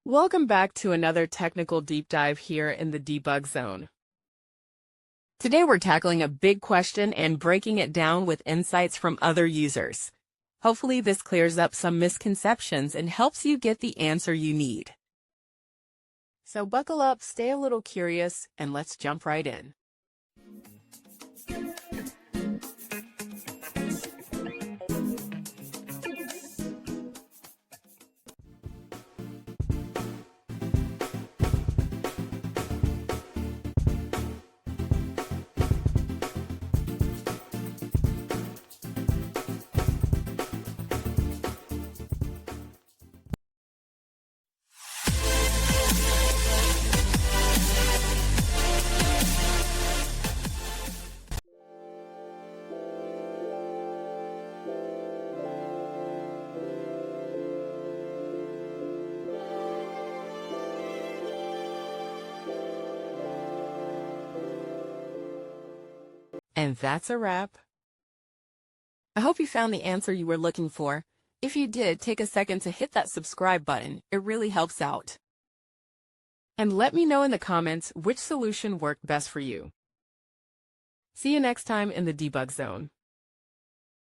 Welcome back to another technical deep dive here in the debug zone. Today we're tackling a big question and breaking it down with insights from other users. Hopefully this clears up some misconceptions and helps you get the answer you need. So buckle up, stay a little curious, and let's jump right in. And that's a wrap. I hope you found the answer you were looking for. If you did, take a second to hit that subscribe button. It really helps out. And let me know in the comments which solution worked best for you. See you next time in the debug zone.